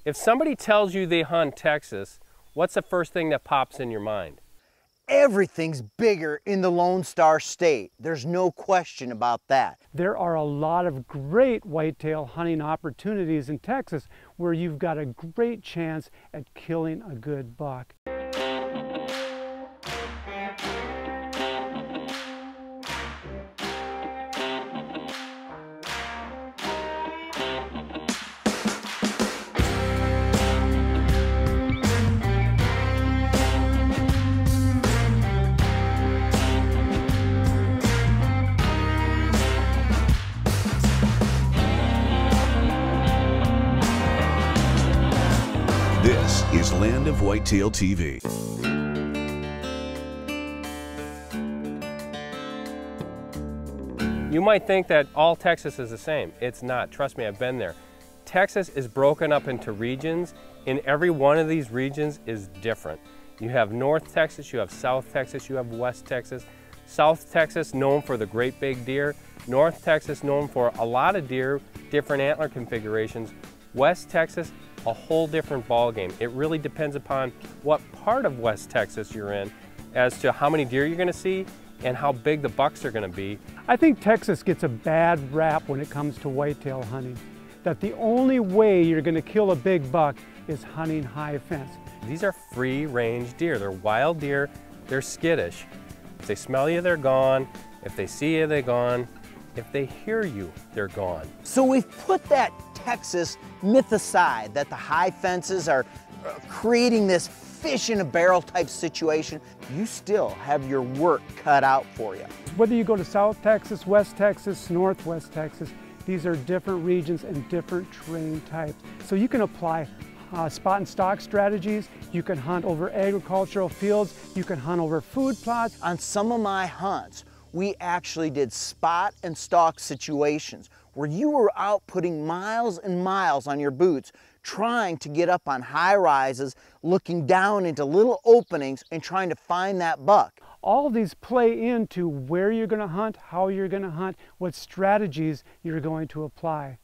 If somebody tells you they hunt Texas, what's the first thing that pops in your mind? Everything's bigger in the Lone Star State. There's no question about that. There are a lot of great whitetail hunting opportunities in Texas where you've got a great chance at killing a good buck. This is Land of Whitetail TV. You might think that all Texas is the same. It's not. Trust me, I've been there. Texas is broken up into regions, and every one of these regions is different. You have North Texas, you have South Texas, you have West Texas. South Texas known for the great big deer. North Texas known for a lot of deer, different antler configurations. West Texas, a whole different ball game. It really depends upon what part of West Texas you're in as to how many deer you're going to see and how big the bucks are going to be. I think Texas gets a bad rap when it comes to whitetail hunting. That the only way you're going to kill a big buck is hunting high fence. These are free-range deer. They're wild deer. They're skittish. If they smell you, they're gone. If they see you, they're gone. If they hear you, they're gone. So we've put that Texas myth aside that the high fences are creating this fish in a barrel type situation. You still have your work cut out for you. Whether you go to South Texas, West Texas, Northwest Texas, these are different regions and different terrain types. So you can apply spot and stock strategies, you can hunt over agricultural fields, you can hunt over food plots. On some of my hunts, we actually did spot and stalk situations where you were out putting miles and miles on your boots, trying to get up on high rises, looking down into little openings and trying to find that buck. All of these play into where you're going to hunt, how you're going to hunt, what strategies you're going to apply.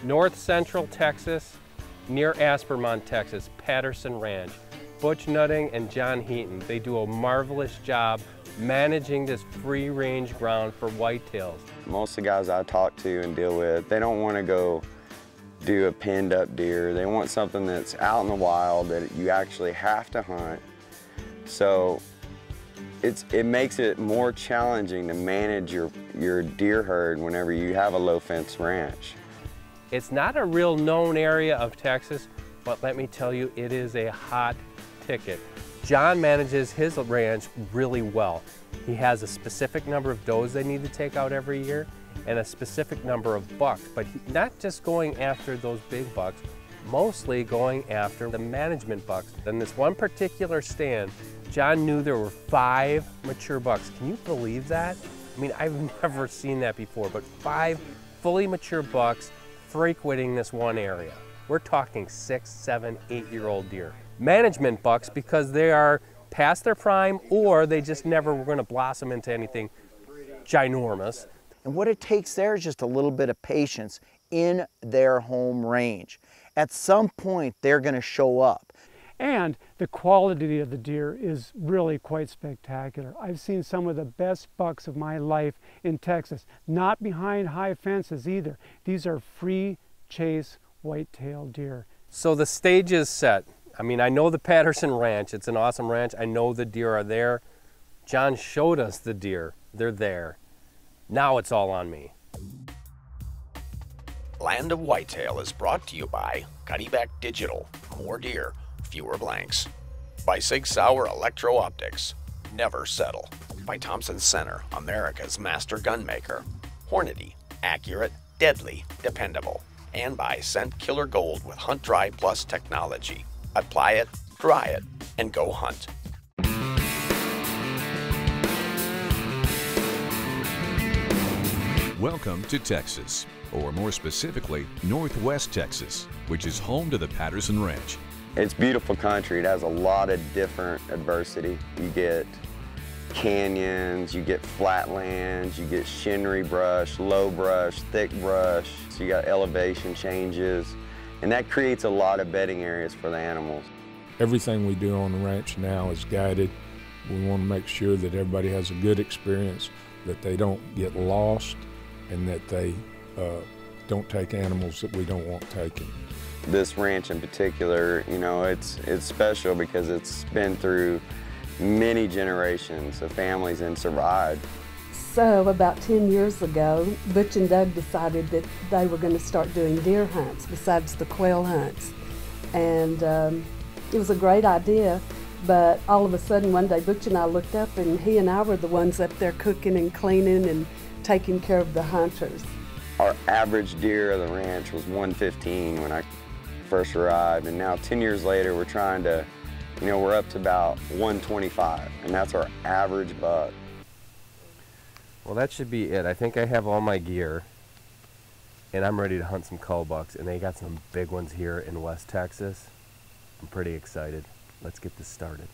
North Central Texas, near Aspermont, Texas, Patterson Ranch. Butch Nutting and John Heaton, they do a marvelous job managing this free-range ground for whitetails. Most of the guys I talk to and deal with, they don't want to go do a pinned up deer. They want something that's out in the wild that you actually have to hunt. So it makes it more challenging to manage your deer herd whenever you have a low fence ranch. It's not a real known area of Texas, but let me tell you, it is a hot ticket. John manages his ranch really well. He has a specific number of does they need to take out every year and a specific number of bucks, but not just going after those big bucks, mostly going after the management bucks. In this one particular stand, John knew there were 5 mature bucks. Can you believe that? I mean, I've never seen that before, but 5 fully mature bucks frequenting this one area. We're talking 6, 7, 8-year-old deer. Management bucks because they are past their prime or they just never were going to blossom into anything ginormous. And what it takes there is just a little bit of patience in their home range. At some point, they're going to show up. And the quality of the deer is really quite spectacular. I've seen some of the best bucks of my life in Texas, not behind high fences either. These are free chase whitetail deer. So the stage is set. I mean, I know the Patterson Ranch. It's an awesome ranch. I know the deer are there. John showed us the deer. They're there. Now it's all on me. Land of Whitetail is brought to you by Cuddyback Digital, more deer, fewer blanks. By Sig Sauer Electro Optics, never settle. By Thompson Center, America's master gunmaker. Hornady, accurate, deadly, dependable. And by Scent Killer Gold with Hunt Dry Plus technology. Apply it, dry it, and go hunt. Welcome to Texas, or more specifically, Northwest Texas, which is home to the Patterson Ranch. It's beautiful country. It has a lot of different adversity. You get canyons, you get flatlands, you get shinnery brush, low brush, thick brush. So you got elevation changes, and that creates a lot of bedding areas for the animals. Everything we do on the ranch now is guided. We want to make sure that everybody has a good experience, that they don't get lost, and that they don't take animals that we don't want taken. This ranch in particular, you know, it's special because it's been through many generations of families and survived. So about 10 years ago, Butch and Doug decided that they were going to start doing deer hunts besides the quail hunts. And it was a great idea, but all of a sudden one day Butch and I looked up and he and I were the ones up there cooking and cleaning and taking care of the hunters. Our average deer of the ranch was 115 when I first arrived, and now 10 years later we're trying to, you know, we're up to about 125, and that's our average buck. Well, that should be it. I think I have all my gear, and I'm ready to hunt some cull bucks, and they got some big ones here in West Texas. I'm pretty excited. Let's get this started.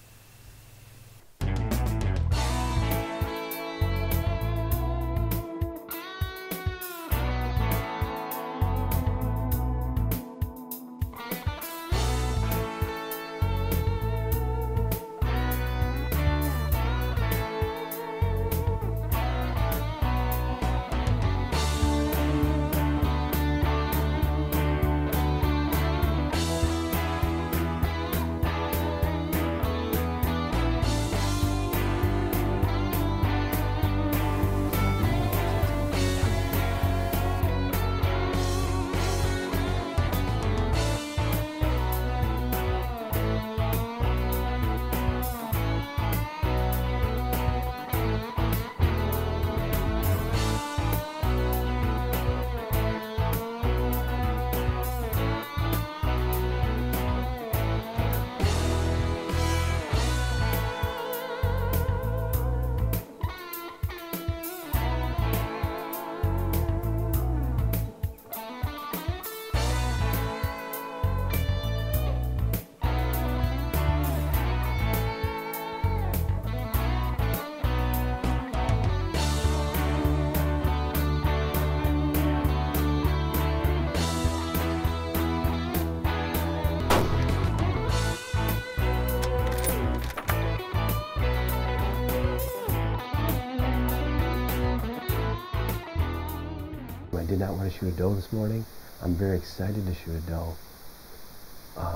I did not want to shoot a doe this morning. I'm very excited to shoot a doe.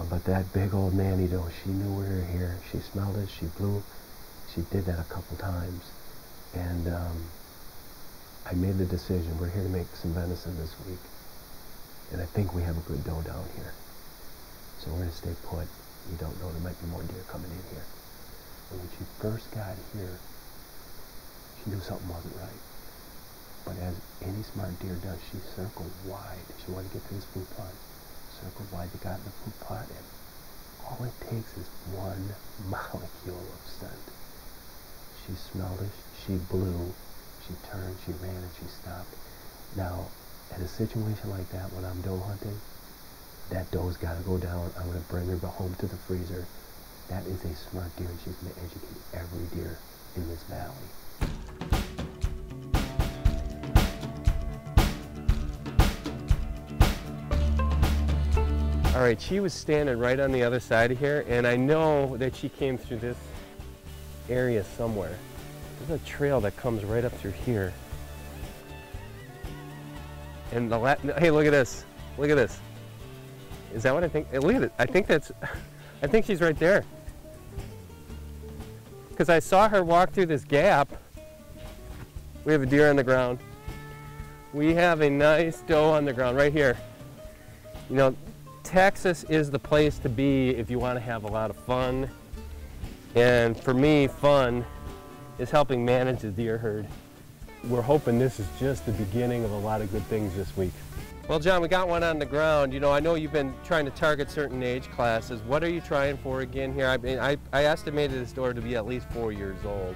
But that big old nanny doe, she knew we were here. She smelled it, she blew. She did that a couple times. And I made the decision, we're here to make some venison this week. And I think we have a good doe down here. So we're gonna stay put. You don't know, there might be more deer coming in here. And when she first got here, she knew something wasn't right. But as any smart deer does, she circled wide. She wanted to get to this food plot. Circled wide, they got in the food plot, and all it takes is one molecule of scent. She smelled it, she blew, she turned, she ran, and she stopped. Now, in a situation like that, when I'm doe hunting, that doe's got to go down. I'm going to bring her home to the freezer. That is a smart deer, and she's going to educate every deer in this valley. All right, she was standing right on the other side of here, and I know that she came through this area somewhere. There's a trail that comes right up through here. And hey, look at this. Look at this. Is that what I think? Hey, look at it. I think she's right there. Because I saw her walk through this gap. We have a deer on the ground. We have a nice doe on the ground right here. You know, Texas is the place to be if you want to have a lot of fun. And for me, fun is helping manage the deer herd. We're hoping this is just the beginning of a lot of good things this week. Well, John, we got one on the ground. You know, I know you've been trying to target certain age classes. What are you trying for again here? I mean, I estimated this doe to be at least 4 years old.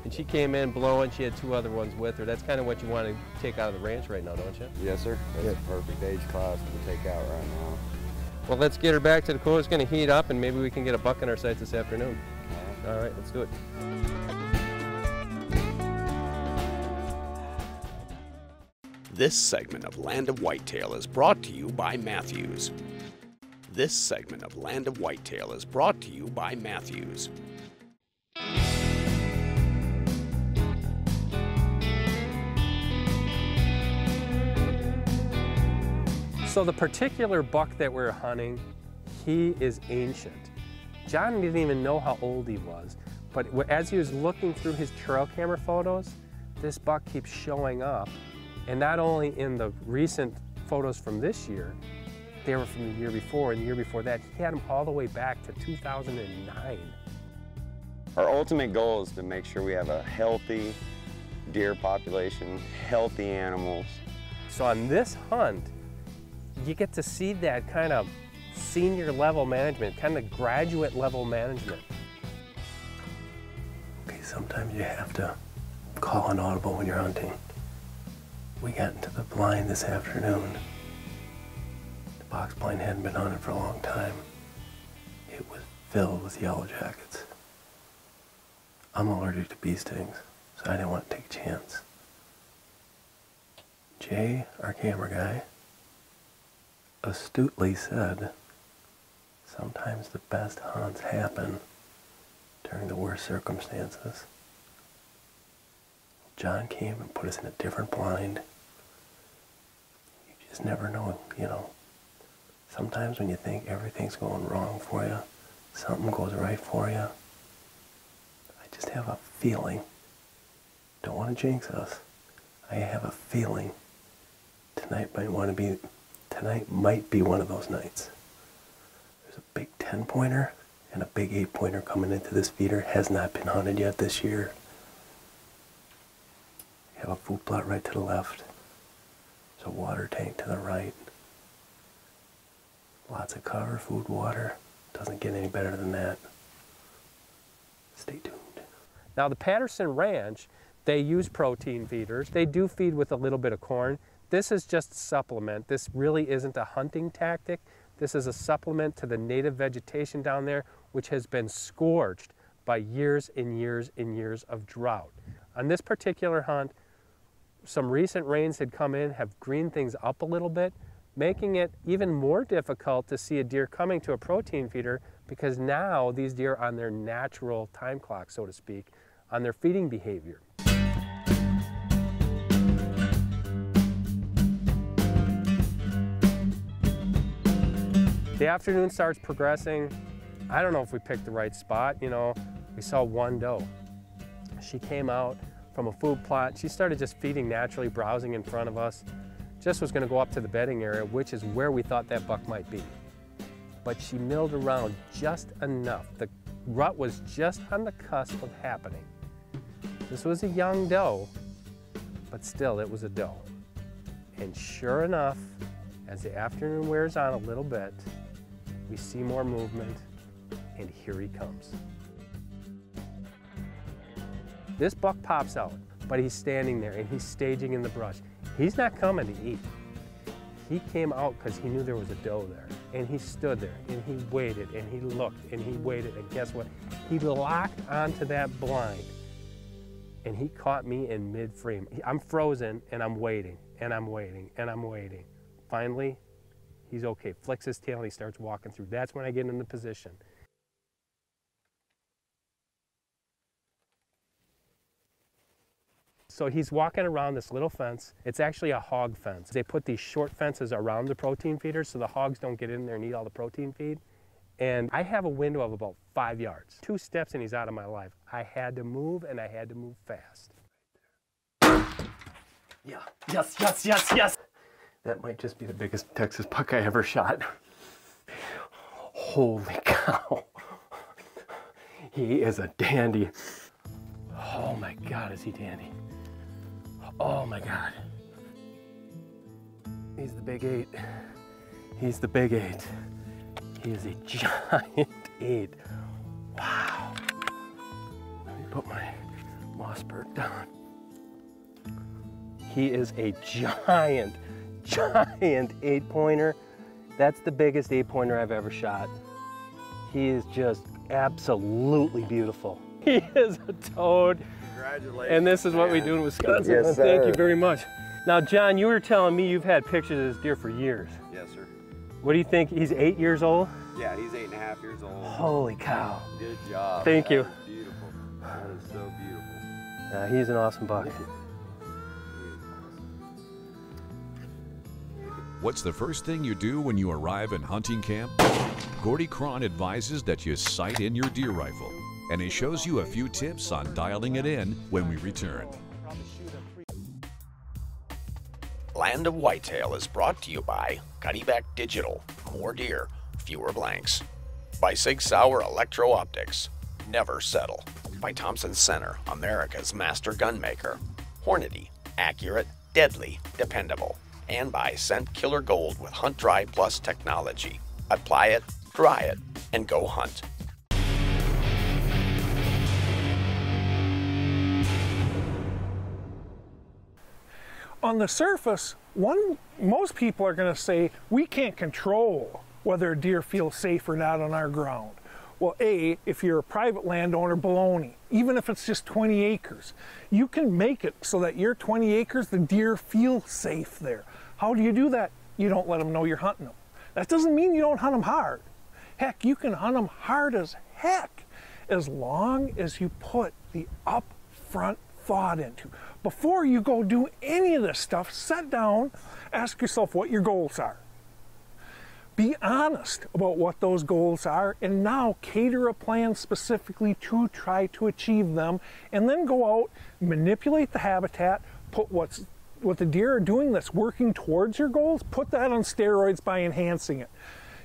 And she came in blowing. She had 2 other ones with her. That's kind of what you want to take out of the ranch right now, don't you? Yes, sir. That's a perfect age class to take out right now. Well, let's get her back to the cooler. It's going to heat up, and maybe we can get a buck in our sights this afternoon. All right, let's do it. This segment of Land of Whitetail is brought to you by Matthews. This segment of Land of Whitetail is brought to you by Matthews. So the particular buck that we're hunting, he is ancient. John didn't even know how old he was, but as he was looking through his trail camera photos, this buck keeps showing up. And not only in the recent photos from this year, they were from the year before, and the year before that. He had them all the way back to 2009. Our ultimate goal is to make sure we have a healthy deer population, healthy animals. So on this hunt, you get to see that kind of senior level management, kind of graduate level management. Okay, sometimes you have to call an audible when you're hunting. We got into the blind this afternoon. The box blind hadn't been hunted for a long time. It was filled with yellow jackets. I'm allergic to bee stings, so I didn't want to take a chance. Jay, our camera guy, astutely said, sometimes the best hunts happen during the worst circumstances. John came and put us in a different blind. You just never know, you know. Sometimes when you think everything's going wrong for you, something goes right for you. I just have a feeling. Don't want to jinx us. I have a feeling tonight might be one of those nights. There's a big 10-pointer and a big 8-pointer coming into this feeder. Has not been hunted yet this year. You have a food plot right to the left. There's a water tank to the right. Lots of cover, food, water. Doesn't get any better than that. Stay tuned. Now the Patterson Ranch, they use protein feeders. They do feed with a little bit of corn. This is just a supplement. This really isn't a hunting tactic. This is a supplement to the native vegetation down there, which has been scorched by years and years and years of drought. On this particular hunt, some recent rains had come in, have greened things up a little bit, making it even more difficult to see a deer coming to a protein feeder, because now these deer are on their natural time clock, so to speak, on their feeding behavior. The afternoon starts progressing. I don't know if we picked the right spot. You know, we saw one doe. She came out from a food plot. She started just feeding naturally, browsing in front of us. Just was gonna go up to the bedding area, which is where we thought that buck might be. But she milled around just enough. The rut was just on the cusp of happening. This was a young doe, but still it was a doe. And sure enough, as the afternoon wears on a little bit, we see more movement, and here he comes. This buck pops out, but he's standing there and he's staging in the brush. He's not coming to eat. He came out because he knew there was a doe there, and he stood there and he waited and he looked and he waited, and guess what? He locked onto that blind and he caught me in mid-frame. I'm frozen and I'm waiting and I'm waiting and I'm waiting. Finally, he's okay, flicks his tail and he starts walking through. That's when I get into position. So he's walking around this little fence. It's actually a hog fence. They put these short fences around the protein feeders so the hogs don't get in there and eat all the protein feed. And I have a window of about 5 yards. 2 steps and he's out of my life. I had to move, and I had to move fast. Yeah, yes, yes, yes, yes. That might just be the biggest Texas buck I ever shot. Holy cow. He is a dandy. Oh my God, is he dandy. Oh my God. He's the big 8. He's the big 8. He is a giant 8. Wow. Let me put my Mossberg down. He is a giant 8-pointer. That's the biggest 8-pointer I've ever shot. He is just absolutely beautiful. He is a toad. Congratulations. And this is what we do in Wisconsin. Yes, sir. Thank you very much. Now, John, you were telling me you've had pictures of this deer for years. Yes, sir. What do you think? He's 8 years old? Yeah, he's 8.5 years old. Holy cow. Good job. Thank you. That is beautiful. That is so beautiful. He's an awesome buck. What's the first thing you do when you arrive in hunting camp? Gordy Cron advises that you sight in your deer rifle, and he shows you a few tips on dialing it in when we return. Land of Whitetail is brought to you by Cuddyback Digital, more deer, fewer blanks. By Sig Sauer Electro-Optics, never settle. By Thompson Center, America's master gunmaker. Hornady, accurate, deadly, dependable. And by Scent Killer Gold with Hunt Dry Plus technology. Apply it, dry it, and go hunt. On the surface, most people are going to say, we can't control whether a deer feels safe or not on our ground. Well, A, if you're a private landowner, baloney. Even if it's just 20 acres, you can make it so that your 20 acres, the deer feel safe there. How do you do that? You don't let them know you're hunting them. That doesn't mean you don't hunt them hard. Heck, you can hunt them hard as heck, as long as you put the upfront thought into. Before you go do any of this stuff, sit down, ask yourself what your goals are. Be honest about what those goals are, and now cater a plan specifically to try to achieve them, and then go out, manipulate the habitat, put what the deer are doing that's working towards your goals, put that on steroids by enhancing it.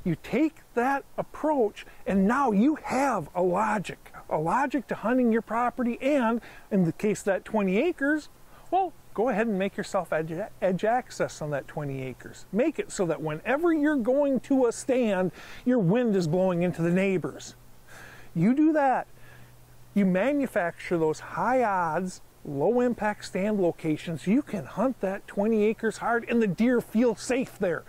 You take that approach, and now you have a logic to hunting your property, and in the case of that 20 acres, well, go ahead and make yourself edge access on that 20 acres. Make it so that whenever you're going to a stand, your wind is blowing into the neighbors. You do that. You manufacture those high odds, low impact stand locations. You can hunt that 20 acres hard, and the deer feel safe there.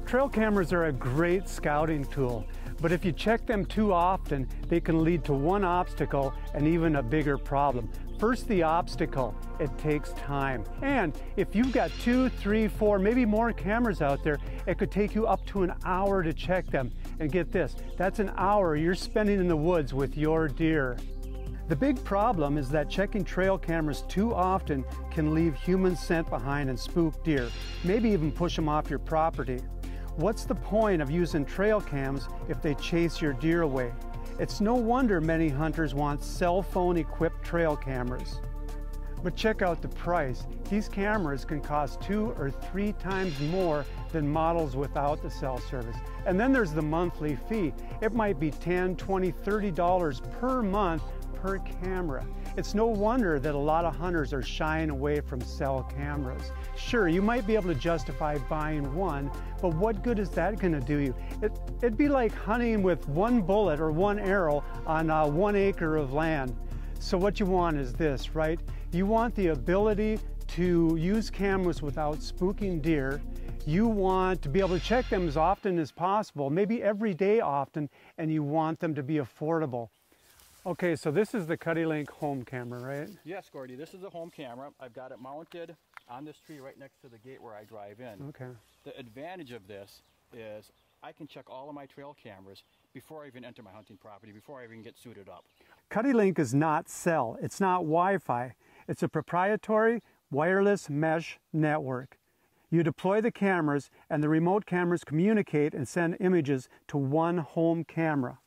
Trail cameras are a great scouting tool, but if you check them too often, they can lead to one obstacle and even a bigger problem. First, the obstacle. It takes time. And if you've got 2, 3, 4, maybe more cameras out there, it could take you up to an hour to check them. And get this, that's an hour you're spending in the woods with your deer. The big problem is that checking trail cameras too often can leave human scent behind and spook deer, maybe even push them off your property. What's the point of using trail cams if they chase your deer away? It's no wonder many hunters want cell phone equipped trail cameras. But check out the price. These cameras can cost 2 or 3 times more than models without the cell service. And then there's the monthly fee. It might be $10, $20, $30 per month per camera. It's no wonder that a lot of hunters are shying away from cell cameras. Sure, you might be able to justify buying one, but what good is that going to do you? It'd be like hunting with one bullet or one arrow on 1 acre of land. So what you want is this, right? You want the ability to use cameras without spooking deer. You want to be able to check them as often as possible, maybe every day often, and you want them to be affordable. Okay, so this is the CuddyLink home camera, right? Yes, Gordy, this is the home camera. I've got it mounted on this tree right next to the gate where I drive in. Okay. The advantage of this is I can check all of my trail cameras before I even enter my hunting property, before I even get suited up. CuddyLink is not cell, it's not Wi-Fi. It's a proprietary wireless mesh network. You deploy the cameras and the remote cameras communicate and send images to one home camera.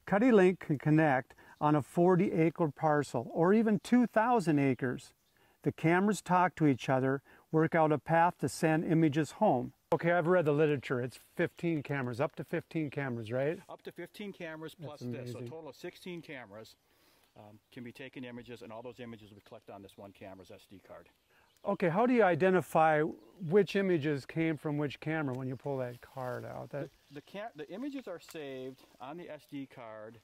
CuddyLink can connect on a 40-acre parcel or even 2,000 acres. The cameras talk to each other, work out a path to send images home. Okay, I've read the literature. It's 15 cameras, up to 15 cameras, right? Up to 15 cameras plus this, so a total of 16 cameras can be taking images, and all those images will be collected on this one camera's SD card. Okay, how do you identify which images came from which camera when you pull that card out? The images are saved on the SD card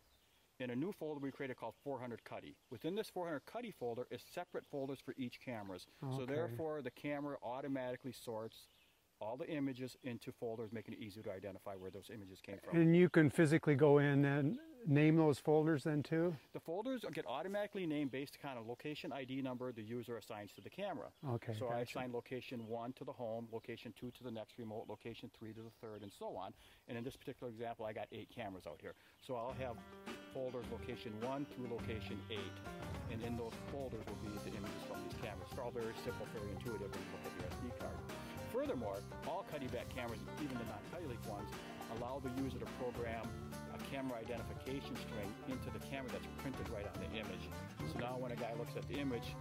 in a new folder we created called 400 Cuddy. Within this 400 Cuddy folder is separate folders for each cameras. Okay. So therefore the camera automatically sorts all the images into folders, making it easy to identify where those images came from. And you can physically go in and name those folders then too? The folders get automatically named based on a location ID number the user assigns to the camera. Okay. So I gotcha. assign location 1 to the home, location 2 to the next remote, location 3 to the third, and so on. And in this particular example, I got 8 cameras out here. So I'll have folders location 1 through location 8. And in those folders will be the images from these cameras. It's all very simple, very intuitive when you look at your SD card. Furthermore, all Cuddy-back cameras, even the non-Cuddy Link ones, allow the user to program a camera identification string into the camera that's printed right on the image. So now when a guy looks at the image,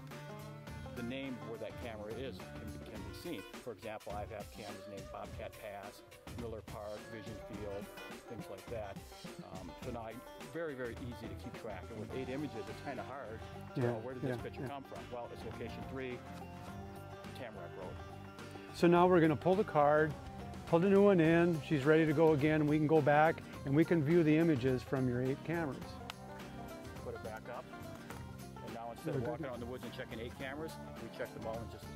the name where that camera is can be seen. For example, I have cameras named Bobcat Pass, Miller Park, Vision Field, things like that. So now very, very easy to keep track. And with 8 images, it's kind of hard to know where did this picture come from. Well, it's location 3, Tamarack Road. So now we're going to pull the card, pull the new one in, she's ready to go again, and we can go back and we can view the images from your 8 cameras. Put it back up, and now instead of walking out in the woods and checking 8 cameras, we check them all in just